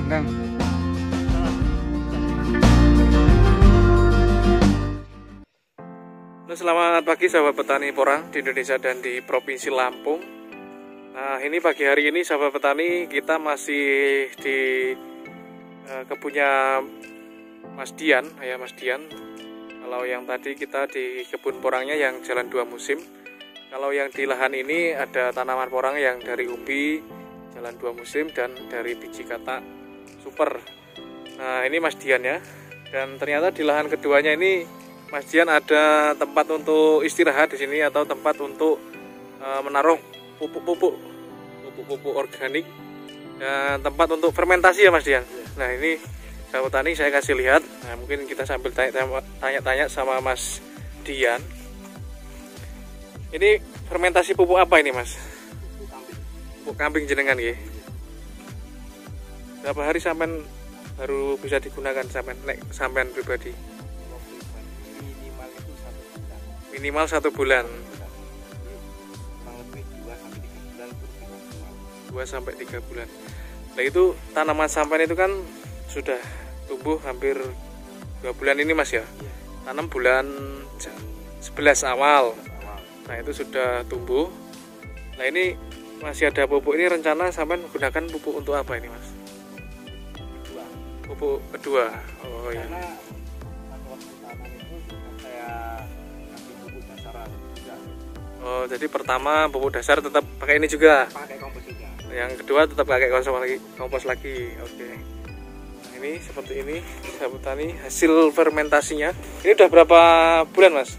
Kang. Selamat pagi sahabat petani porang di Indonesia dan di Provinsi Lampung. Nah, ini pagi hari ini sahabat petani kita masih di kebunnya Mas Dian, ya Mas Dian. Kalau yang tadi kita di kebun porangnya yang jalan 2 musim. Kalau yang di lahan ini ada tanaman porang yang dari ubi jalan 2 musim dan dari biji katak super. Nah, ini Mas Dian ya. Dan ternyata di lahan keduanya ini Mas Dian ada tempat untuk istirahat di sini atau tempat untuk menaruh pupuk organik dan tempat untuk fermentasi ya Mas Dian. Nah, ini sahabat tani saya kasih lihat. Nah, mungkin kita sambil tanya-tanya sama Mas Dian. Ini fermentasi pupuk apa ini Mas? Pupuk kambing jenengan ya. Berapa hari sampean baru bisa digunakan sampean pribadi? Minimal 1 bulan. 2 sampai 3 bulan. Nah, itu tanaman sampean itu kan sudah tumbuh hampir 2 bulan ini Mas ya. Tanam bulan 11 awal. Nah, itu sudah tumbuh. Nah, ini masih ada pupuk, ini rencana sampean menggunakan pupuk untuk apa ini Mas? Pupuk kedua. Oh ya. Karena waktu tanam itu saya kasih pupuk dasaran juga. Oh, jadi pertama pupuk dasar tetap pakai ini juga. Pakai kompos juga. Yang kedua tetap pakai kompos lagi. Oke. Nah, ini seperti ini sahabat tani hasil fermentasinya. Ini udah berapa bulan Mas?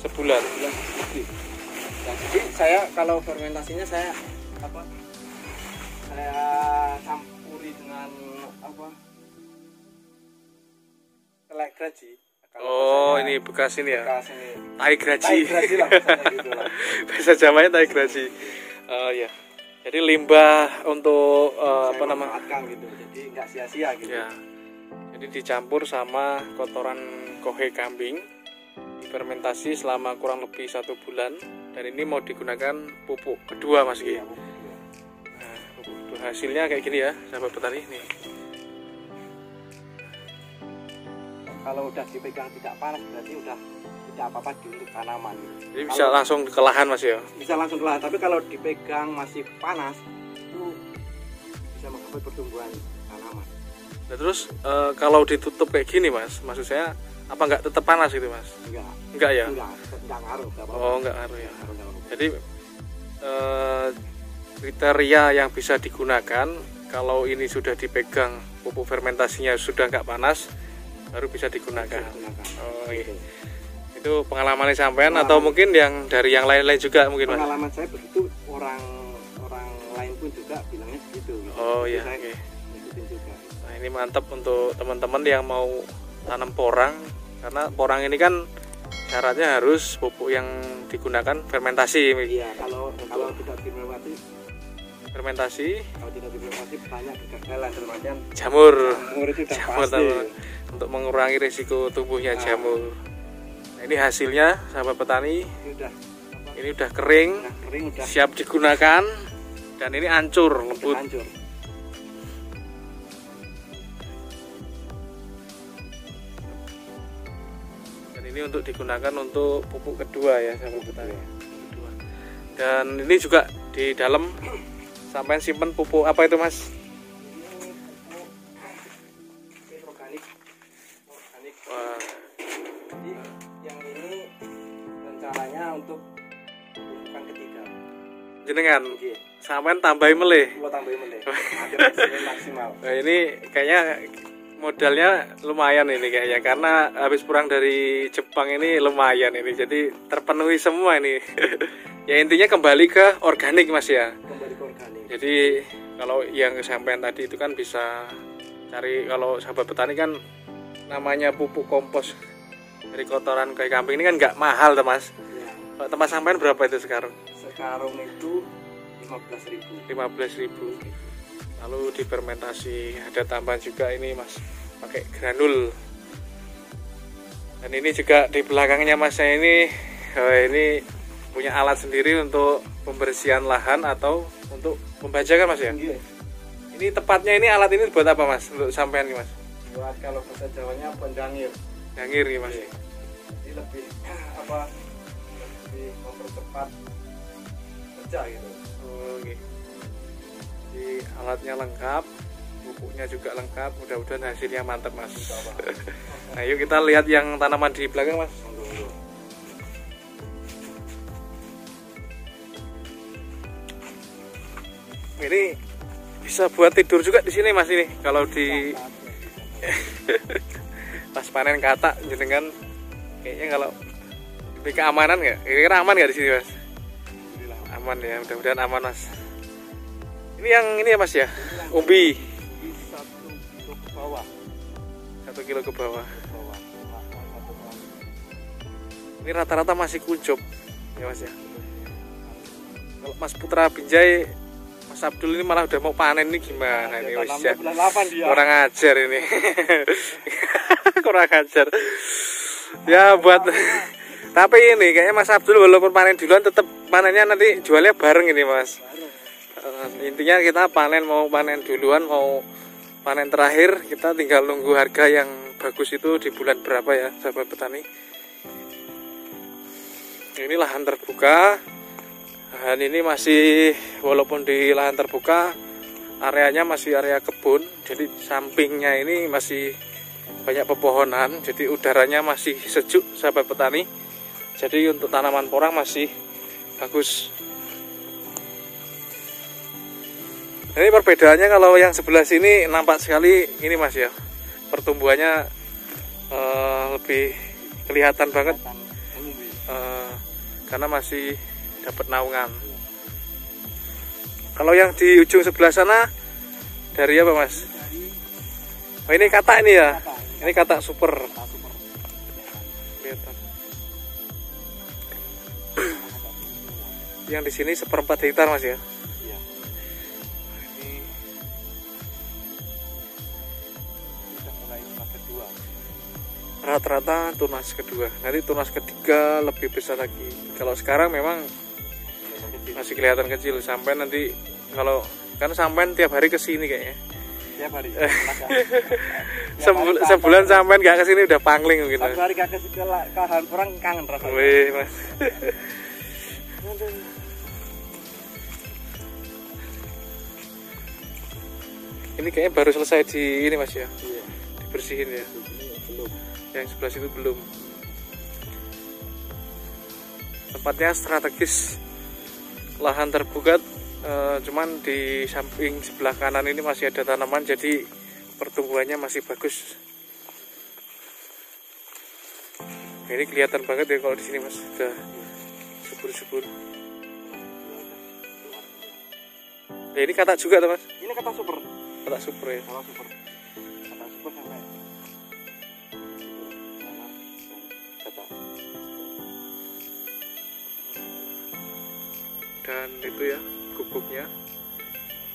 Sebulan. Nah, jadi saya kalau fermentasinya saya campuri dengan kelek graji. Oh, ini bekas ini ya. Bekas ini. Tai graji. Tai graji lah, gitu lah. Bahasa Jawanya tai graji. Ya. Jadi limbah untuk gitu. Jadi nggak sia-sia gitu. Ya. Jadi dicampur sama kotoran kohe kambing, difermentasi selama kurang lebih 1 bulan, dan ini mau digunakan pupuk kedua Mas Ki. Iya, Nah, pupuk kedua hasilnya kayak gini ya sahabat petani nih. Kalau udah dipegang tidak panas berarti udah tidak apa-apa untuk tanaman. Jadi bisa langsung ke lahan Mas ya. Bisa langsung ke lahan, tapi kalau dipegang masih panas itu bisa menghambat pertumbuhan tanaman. Nah, terus kalau ditutup kayak gini Mas, maksud saya apa nggak tetap panas gitu Mas? Enggak ya? Enggak ngaruh. Oh, enggak ngaruh ya. Jadi kriteria yang bisa digunakan kalau ini sudah dipegang pupuk fermentasinya sudah nggak panas baru bisa digunakan. Oh iya. Itu pengalamannya sampean atau mungkin yang dari yang lain-lain juga mungkin Mas? Pengalaman saya begitu, orang lain pun juga bilangnya begitu. Oh iya. Oke. Nah, ini mantap untuk teman-teman yang mau tanam porang, karena porang ini kan syaratnya harus pupuk yang digunakan fermentasi. Iya, kalau tidak fermentasi banyak kegagalan termasuk jamur itu pasti. Untuk mengurangi risiko tumbuhnya jamur. Nah, ini hasilnya sahabat petani. Ini udah kering, udah siap digunakan, dan ini hancur lembut. Ini untuk digunakan untuk pupuk kedua ya sahabat petani. Dan ini juga di dalam sampai simpen pupuk apa itu Mas? Organik. Wah. Jadi yang ini rencananya untuk bukan ketiga. Jenengan Iya. sampean tambahin meleh. Tambahin meleh. Maksimal. Nah, ini kayaknya modalnya lumayan ini kayaknya karena habis pulang dari Jepang ini lumayan ini, jadi terpenuhi semua ini. Ya intinya kembali ke organik Mas ya. Kembali ke organik. Jadi kalau yang kesampaian tadi itu kan bisa cari, kalau sahabat petani kan namanya pupuk kompos dari kotoran kayak kambing ini kan nggak mahal tuh Mas. Ya. Tempat sampean berapa itu sekarang? Sekarang itu 15.000. Lalu difermentasi, ada tambahan juga ini Mas pakai granul. Dan ini juga di belakangnya Mas saya ini punya alat sendiri untuk pembersihan lahan atau untuk pembajakan Mas ya. Iya. Ini Ini tepatnya ini alat ini buat apa mas? Untuk sampean nih mas? Buat kalau bahasa Jawanya penjangir. Jangir nih mas. Ini lebih apa? Lebih mempercepat kerja gitu. Oke. Jadi alatnya lengkap, pupuknya juga lengkap. Mudah-mudahan hasilnya mantap mas. Nah, yuk kita lihat yang tanaman di belakang mas. Ini bisa buat tidur juga di sini mas ini. Kalau di pas panen katak jenengan kayaknya kalau demi keamanan nggak? Kira-kira aman nggak di sini mas? Aman ya, mudah-mudahan aman mas. Ini yang ini ya mas ya, umbi. 1 kilo ke bawah. 1 kilo ke bawah. Ini rata-rata masih kuncup ya mas ya. Kalau Mas Putra Binjai, Mas Abdul ini malah udah mau panen nih gimana ini mas ya? Kurang ajar ini. Kurang ajar. Ya buat. Tapi ini kayaknya Mas Abdul walaupun panen duluan tetap panennya nanti jualnya bareng ini mas. Intinya kita panen, mau panen duluan mau panen terakhir, kita tinggal nunggu harga yang bagus itu di bulan berapa ya sahabat petani. Ini lahan terbuka. Dan ini masih, walaupun di lahan terbuka, areanya masih area kebun. Jadi sampingnya ini masih banyak pepohonan. Jadi udaranya masih sejuk sahabat petani. Jadi untuk tanaman porang masih bagus. Ini perbedaannya kalau yang sebelah sini nampak sekali ini mas ya. Pertumbuhannya lebih kelihatan banget. Karena masih dapat naungan. Kalau yang di ujung sebelah sana dari apa mas? Oh ini katak ini ya? Ini katak super. Kelihatan. Yang di sini 1/4 hektar mas ya? Iya. Ini sudah mulai tunas kedua. Rata-rata tunas kedua. Nanti tunas ketiga lebih besar lagi. Kalau sekarang memang masih kelihatan kecil. Sampai nanti kalau kan sampean tiap hari kesini kayaknya. Tiap hari. Sebulan sampean nggak kesini udah pangling gitu. Satu hari kakek ke lahan porang kangen rasanya. Wih mas. Ini kayaknya baru selesai di ini mas ya. Iya. Dibersihin ya. Belum. Yang sebelah situ belum. Tempatnya strategis, lahan terbuka, cuman di samping sebelah kanan ini masih ada tanaman, jadi pertumbuhannya masih bagus. Ini kelihatan banget ya kalau di sini mas, udah subur-subur. Ya, ini katak juga tuh mas? Ini kata super. Katak super ya. Kalau super. Kata super sampai. Kata. Dan itu ya gubuknya,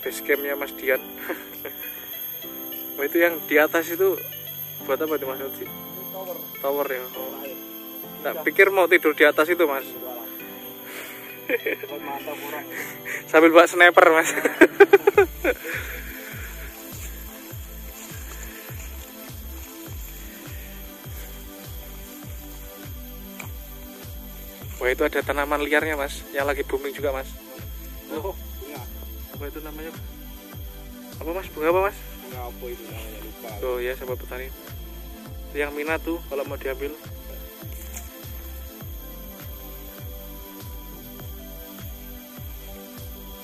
basecampnya Mas Dian. Oh, itu yang di atas itu buat apa tuh Mas Odi? Tower. Tower ya. Tak pikir mau tidur di atas itu Mas. Mata kurang. Sambil bawa sniper Mas. Wah itu ada tanaman liarnya Mas, yang lagi booming juga Mas. Oh, bunga. Apa itu namanya? Apa Mas? Bunga apa Mas? Bunga apa itu namanya lupa. Oh ya sahabat petani. Yang minat tuh kalau mau diambil.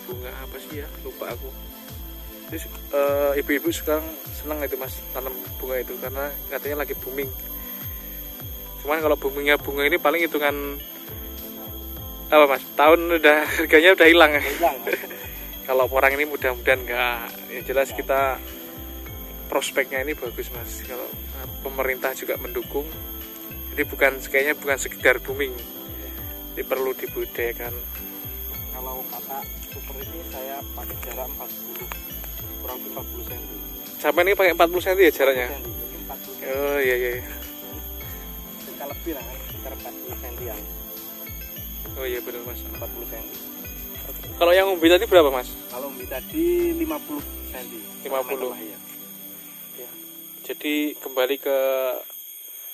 Bunga apa sih ya? Lupa aku. Terus ibu-ibu sekarang senang itu Mas tanam bunga itu karena katanya lagi booming. Cuman kalau boomingnya bunga ini paling hitungan apa Mas? Tahun udah harganya udah hilang. Kalau orang ini mudah-mudahan enggak. Ya jelas kita prospeknya ini bagus Mas. Kalau pemerintah juga mendukung. Jadi kayaknya bukan sekedar booming. Jadi perlu dibudidayakan. Kalau kata super ini saya pakai jarak 40 kurang 40 cm. Sampai ini pakai 40 cm ya jaraknya? 40 cm. Oh iya iya. Kita lebih lah, sekitar 40 cm ya. Oh iya benar Mas. 40 cm. Kalau yang umbi tadi berapa Mas? Kalau umbi tadi 50 cm. 50. Iya. Ya. Jadi kembali ke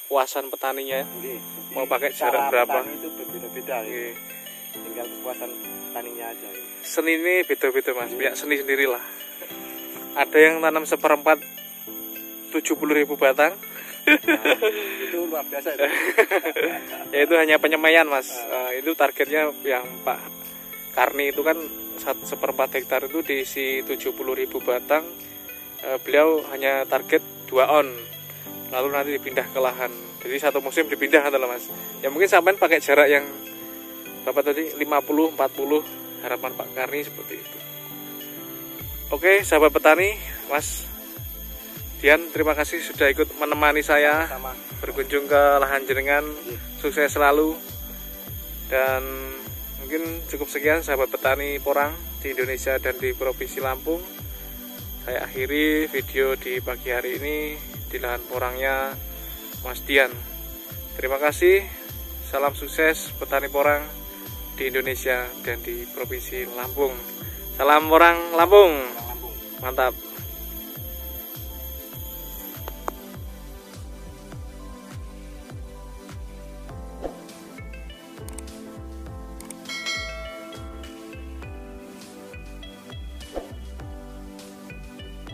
puasan petaninya. Oke, Mau pakai jarak berapa? Petani itu berbeda-beda ya. Oke. Tinggal kepuasan petaninya aja ya. Seni ini beda-beda mas, punya seni sendiri lah. Ada yang tanam 1/4 70.000 batang. Nah, itu luar biasa itu. Ya itu hanya penyemaian mas. Itu targetnya yang Pak Karni itu kan 1/4 hektar itu diisi 70.000 batang. Beliau hanya target 2 on, lalu nanti dipindah ke lahan. Jadi satu musim dipindah kan mas. Ya mungkin sampean pakai jarak yang berapa tadi, 50-40, harapan Pak Karni seperti itu. Oke sahabat petani, Mas Dian, terima kasih sudah ikut menemani saya Sama. berkunjung ke lahan jenengan. Sukses selalu. Dan mungkin cukup sekian sahabat petani porang di Indonesia dan di Provinsi Lampung. Saya akhiri video di pagi hari ini di lahan porangnya Mas Dian. Terima kasih. Salam sukses petani porang di Indonesia dan di Provinsi Lampung. Salam porang Lampung. Lampung. Mantap.